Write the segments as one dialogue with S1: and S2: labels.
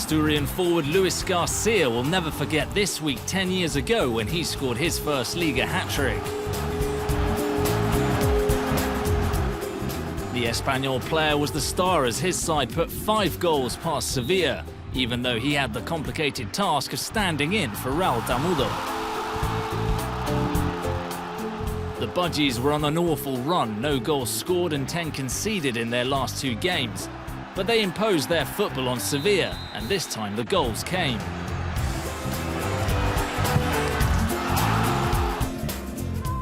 S1: Asturian forward Luis Garcia will never forget this week 10 years ago when he scored his first Liga hat-trick. The Espanyol player was the star as his side put 5 goals past Sevilla, even though he had the complicated task of standing in for Raúl Tamudo. The Budgies were on an awful run, no goals scored and 10 conceded in their last 2 games. But they imposed their football on Sevilla, and this time the goals came.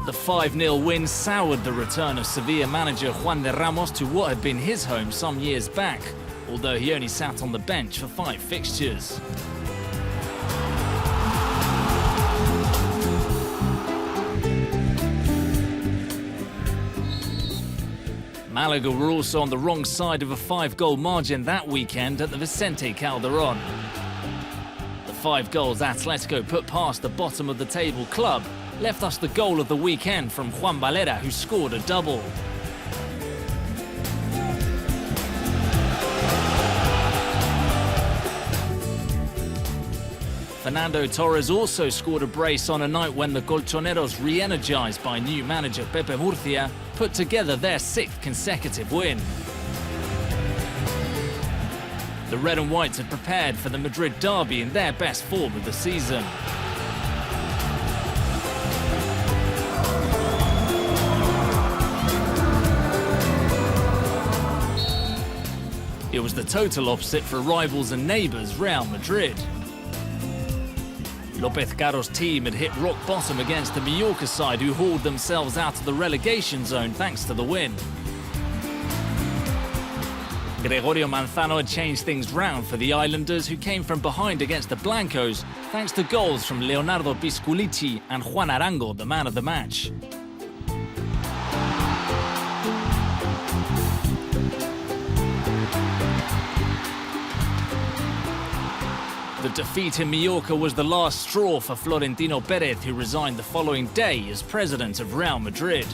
S1: The 5-0 win soured the return of Sevilla manager Juan de Ramos to what had been his home some years back, although he only sat on the bench for 5 fixtures. Malaga were also on the wrong side of a 5-goal margin that weekend at the Vicente Calderón. The 5 goals Atletico put past the bottom-of-the-table club left us the goal of the weekend from Juan Valera, who scored a double. Fernando Torres also scored a brace on a night when the Colchoneros, re-energized by new manager Pepe Murcia, put together their 6th consecutive win. The Red and Whites had prepared for the Madrid derby in their best form of the season. It was the total opposite for rivals and neighbours Real Madrid. López Caro's team had hit rock bottom against the Mallorca side, who hauled themselves out of the relegation zone thanks to the win. Gregorio Manzano had changed things round for the Islanders, who came from behind against the Blancos thanks to goals from Leonardo Pisculici and Juan Arango, the man of the match. The defeat in Mallorca was the last straw for Florentino Pérez, who resigned the following day as president of Real Madrid.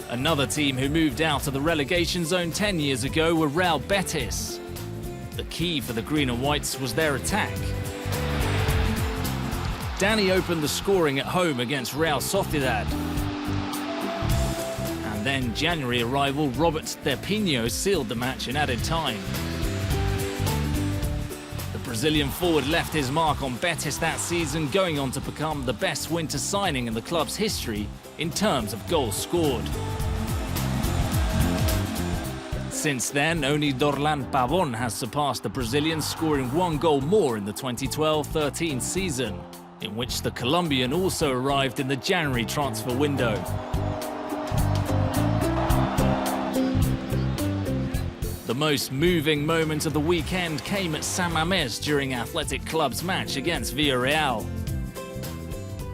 S1: Another team who moved out of the relegation zone 10 years ago were Real Betis. The key for the Green and Whites was their attack. Danny opened the scoring at home against Real Sociedad. And then January arrival Robert De Pino sealed the match in added time. The Brazilian forward left his mark on Betis that season, going on to become the best winter signing in the club's history in terms of goals scored. Since then, only Dorlan Pavón has surpassed the Brazilian, scoring 1 goal more in the 2012-13 season, in which the Colombian also arrived in the January transfer window. The most moving moment of the weekend came at San Mamés during Athletic Club's match against Villarreal.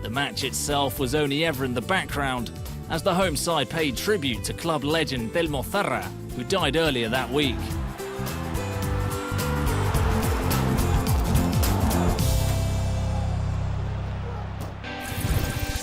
S1: The match itself was only ever in the background, as the home side paid tribute to club legend Telmo Zarra, who died earlier that week.